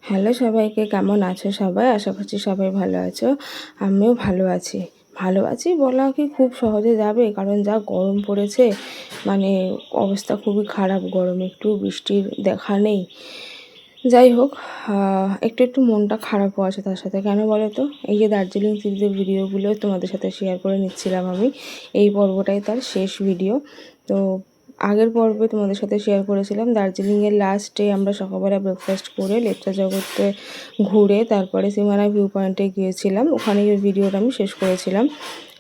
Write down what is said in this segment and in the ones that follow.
Hello সবাইকে, কেমন আছো সবাই? আশা করছি সবাই ভালো আছো। আমিও ভালো আছি। ভালো আছি বলা কি খুব সহজে যাবে, কারণ যা গরম পড়েছে, মানে অবস্থা খুবই খারাপ। গরম, একটু বৃষ্টির দেখা নেই। যাই হোক, একটু একটু মনটা খারাপও আছে তার সাথে। কেন বলো তো? এই যে দার্জিলিং সিরিজের ভিডিওগুলো তোমাদের সাথে শেয়ার করে নিচ্ছিলাম আমি, এই পর্বটাই তার শেষ ভিডিও। তো আগের পর্বে তোমাদের সাথে শেয়ার করেছিলাম দার্জিলিংয়ের লাস্ট ডে আমরা সকালবেলা ব্রেকফাস্ট করে লেপচা জগতে ঘুরে তারপরে সীমানা ভিউ পয়েন্টে গিয়েছিলাম। ওখানে এই ভিডিওটা আমি শেষ করেছিলাম।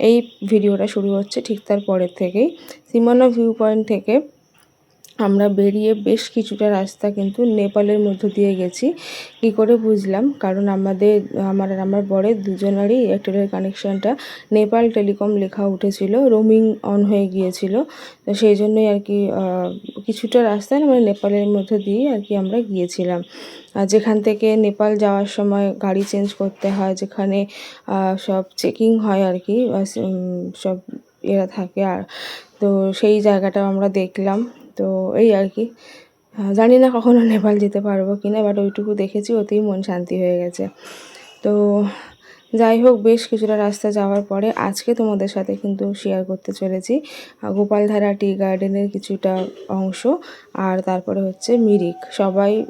এই ভিডিওটা শুরু হচ্ছে ঠিক তার পরের থেকেই। সীমানা ভিউ পয়েন্ট থেকে আমরা বেরিয়ে বেশ কিছুটা রাস্তা কিন্তু নেপালের মধ্য দিয়ে গেছি। কী করে বুঝলাম? কারণ আমার আর আমার বরের দুজনারই এয়ারটেলের কানেকশানটা নেপাল টেলিকম লেখা উঠেছিল, রোমিং অন হয়ে গিয়েছিল। তো সেই জন্যই আর কি কিছুটা রাস্তায় মানে নেপালের মধ্য দিয়েই আর কি আমরা গিয়েছিলাম। আর যেখান থেকে নেপাল যাওয়ার সময় গাড়ি চেঞ্জ করতে হয়, যেখানে সব চেকিং হয় আর কি, সব এরা থাকে। আর তো সেই জায়গাটাও আমরা দেখলাম। তো এই আর কি, জানি না কখনো নেপাল যেতে পারবো কি না, বাট ওইটুকু দেখেছি, ওতেই মন শান্তি হয়ে গেছে। তো যাই হোক, বেশ কিছুটা রাস্তা যাওয়ার পরে আজকে তোমাদের সাথে কিন্তু শেয়ার করতে চলেছি গোপালধারা টি গার্ডেনের কিছুটা অংশ। আর তারপরে হচ্ছে মিরিক।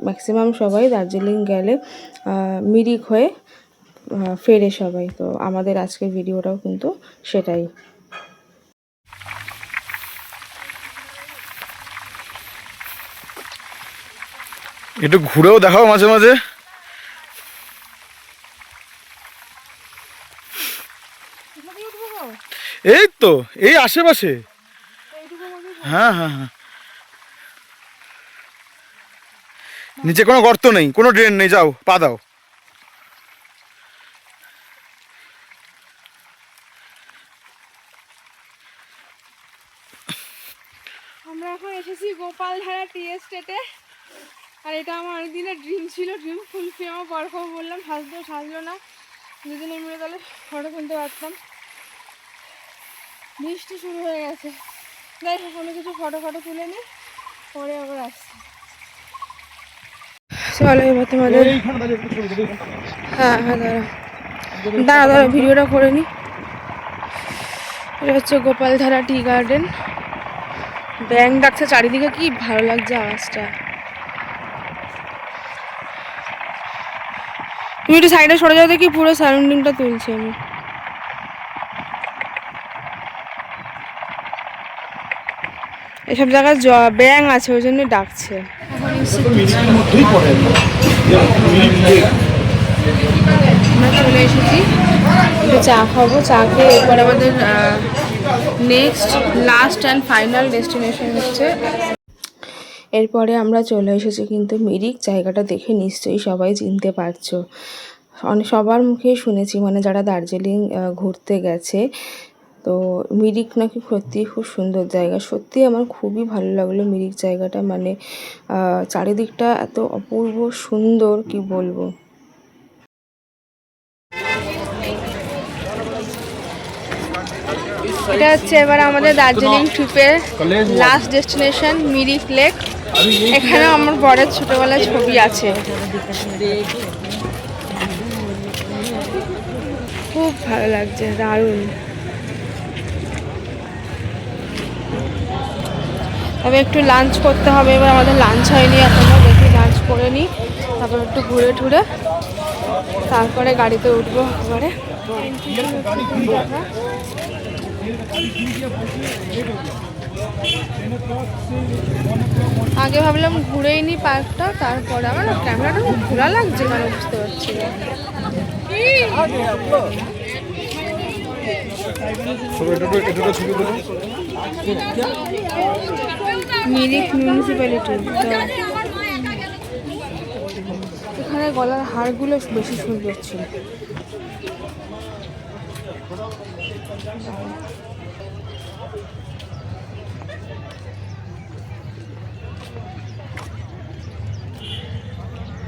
ম্যাক্সিমাম সবাই দার্জিলিং গেলে মিরিক হয়ে ফেরে সবাই। তো আমাদের আজকের ভিডিওটাও কিন্তু সেটাই। একটু ঘুরেও দেখাও মাঝে মাঝে। এই তো এই আশেপাশে। হ্যাঁ হ্যাঁ হ্যাঁ, নিচে কোনো গর্ত নেই, কোনো ড্রেন নেই, যাও পা দাও। আমরা এখন এসেছি গোপালধারা টি এস্টেটে। আর এটা আমার অনেকদিনের ড্রিম ছিল, ড্রিম ফুলফিল। আমার বরকে বললাম সাজলো না, দুজনে মিলে তাহলে ফটো তুলতে পারতাম। বৃষ্টি শুরু হয়ে গেছে। যাই হোক, কোনো কিছু ফটো তুলে নিই, পরে আবার আসছি। চলো এবার তোমাদের, হ্যাঁ হ্যাঁ, দাঁড়া ভিডিওটা করে নিই। এটা হচ্ছে গোপালধারা টি গার্ডেন। ব্যাং ডাকছে চারিদিকে, কি ভালো লাগছে আওয়াজটা। তুমি একটু সাইডে সরে যাও, দেখি পুরো সারাউন্ডিংটা তুলছি আমি। এসব জায়গায় ব্যাং আছে, ওই জন্য ডাকছে। আমরা চলে এসেছি, একটু চা খাবো। চা খেয়ে এরপর আমাদের next last and final destination হচ্ছে। এরপরে আমরা চলে এসেছি কিন্তু মিরিক। জায়গাটা দেখে নিশ্চয়ই সবাই চিনতে পারছো। সবার মুখেই শুনেছি, মানে যারা দার্জিলিং ঘুরতে গেছে, তো মিরিক নাকি সত্যিই খুব সুন্দর জায়গা। সত্যি আমার খুবই ভালো লাগলো মিরিক জায়গাটা, মানে চারিদিকটা এত অপূর্ব সুন্দর, কি বলবো। এটা হচ্ছে এবার আমাদের দার্জিলিং ট্রিপের লাস্ট ডেস্টিনেশন, মিরিক লেক। এখানে আমার বরের ছোটবেলার ছবি আছে। খুব ভালো লাগছে, দারুণ। তবে একটু লাঞ্চ করতে হবে, এবার আমাদের লাঞ্চ হয়নি এখনো। দেখি লাঞ্চ করে নিই, তারপর একটু ঘুরে টুরে তারপরে গাড়িতে উঠবো এবারে। আগে ভাবলাম ঘুরেই নি পার্কটা, তারপরে আমার ক্যামেরাটা খুব খোলা লাগছে, কেন বুঝতে পারছি না। মিরিক মিউনিসিপ্যালিটি। এখানে গলার হারগুলো বেশি সুন্দর ছিল।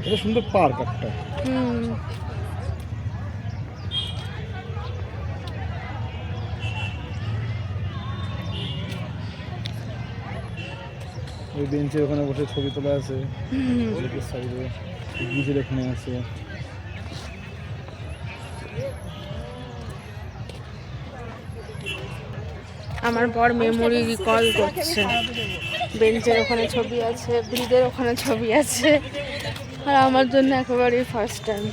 এটা সুন্দর পার্ক একটা। ওই বেঞ্চের ওখানে বসে ছবি তোলা আছে সাইডে, ব্রিজের এখানে আছে। আমার বর মেমোরি রিকল করছে। বেঞ্চের ওখানে ছবি আছে, ব্রিজের ওখানে ছবি আছে, আর আমার জন্য একেবারেই ফার্স্ট টাইম।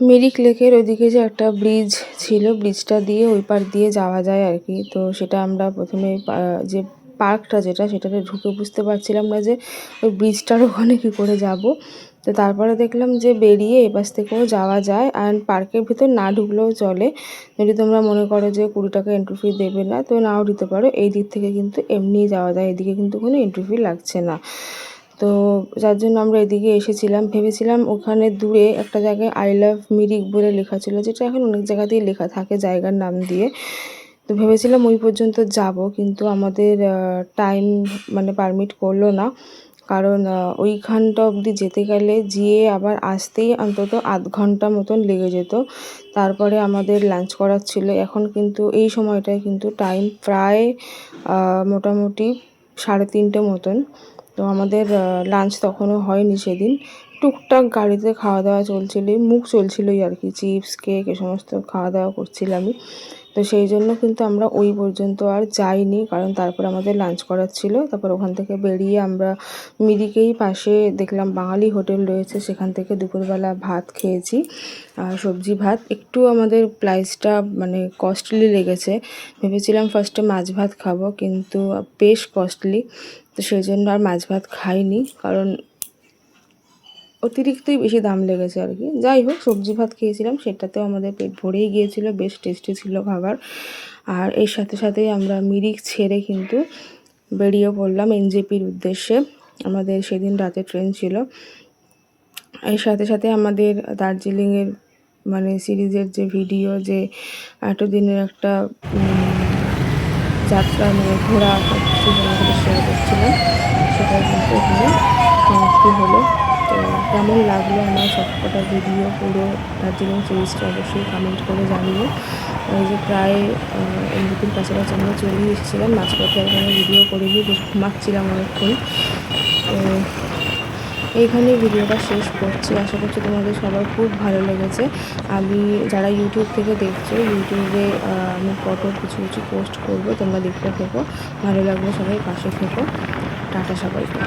মিরিক লেকের ওইদিকে যে একটা ব্রিজ ছিল, ব্রিজটা দিয়ে ওই পার দিয়ে যাওয়া যায় আর কি। তো সেটা আমরা প্রথমে যে পার্কটা যেটা, সেটাতে ঢুকে বুঝতে পারছিলাম না যে ওই ব্রিজটার ওখানে কী করে যাব। তো তারপরে দেখলাম যে বেরিয়ে এপাশ থেকেও যাওয়া যায়, অ্যান্ড পার্কের ভিতর না ঢুকলেও চলে। যদি তোমরা মনে করো যে 20 টাকা এন্ট্রি ফি দেবে না, তো নাও দিতে পারো। এই দিক থেকে কিন্তু এমনিই যাওয়া যায়, এদিকে কিন্তু কোনো এন্ট্রি ফি লাগছে না। তো যার জন্য আমরা এদিকে এসেছিলাম। ভেবেছিলাম ওখানে দূরে একটা জায়গায় আই লাভ মিরিক বলে লেখা ছিল, যেটা এখন অনেক জায়গাতেই লেখা থাকে জায়গার নাম দিয়ে। তো ভেবেছিলাম ওই পর্যন্ত যাব, কিন্তু আমাদের টাইম মানে পারমিট করলো না। কারণ ওইখানটা অবধি যেতে গেলে যেয়ে আবার আসতেই অন্তত আধ ঘন্টা মতন লেগে যেত। তারপরে আমাদের লাঞ্চ করার ছিল। এখন কিন্তু এই সময়টায় কিন্তু টাইম প্রায় মোটামুটি 3:30 মতন। তো আমাদের লাঞ্চ তখনও হয়নি সেদিন। টুকটাক গাড়িতে খাওয়া দাওয়া চলছিলই, মুখ চলছিলই আর কি, চিপস কেক এ সমস্ত খাওয়া দাওয়া করছিলামই। তো সেই জন্য কিন্তু আমরা ওই পর্যন্ত আর যাইনি, কারণ তারপর আমাদের লাঞ্চ করার ছিল। তারপর ওখান থেকে বেরিয়ে আমরা মিরিকেই পাশে দেখলাম বাঙালি হোটেল রয়েছে, সেখান থেকে দুপুরবেলা ভাত খেয়েছি, সবজি ভাত। একটু আমাদের প্রাইসটা মানে কস্টলি লেগেছে। ভেবেছিলাম ফার্স্টে মাছ ভাত খাবো, কিন্তু বেশ কস্টলি। তো সেই জন্য আর মাছ ভাত খাইনি, কারণ অতিরিক্তই বেশি দাম লেগেছে আর কি। যাই হোক, সবজি ভাত খেয়েছিলাম, সেটাতেও আমাদের পেট ভরেই গিয়েছিল, বেশ টেস্টি ছিল খাবার। আর এর সাথে সাথেই আমরা মিরিক ছেড়ে কিন্তু বেরিয়ে পড়লাম এনজেপির উদ্দেশ্যে। আমাদের সেদিন রাতে ট্রেন ছিল। এর সাথে সাথে আমাদের দার্জিলিংয়ের মানে সিরিজের যে ভিডিও, যে এতদিনের একটা যাত্রা মানে ঘোরা আমাদের শেয়ার করছিলাম, সেটা কিন্তু এখানে সমাপ্তি হলো। তো কেমন লাগলো আমার সবকটা ভিডিও, পুরো দার্জিলিং সিরিজটা অবশ্যই কমেন্ট করে জানিও। এই যে প্রায় এনজেপির কাছাকাছি আমরা চলে এসেছিলাম, মাঝপথে এখানে ভিডিও করিনি, বেশ ঘুমাচ্ছিলাম অনেকক্ষণ। তো এইখানেই ভিডিওটা শেষ করছি। আশা করছি তোমাদের সবার খুব ভালো লেগেছে। আমি যারা ইউটিউব থেকে দেখছো, ইউটিউবে আমি ফটো কিছু কিছু পোস্ট করবো, তোমরা দেখতে থেকো। ভালো লাগলে সবাই পাশে থেকো। টাটা সবাইকে।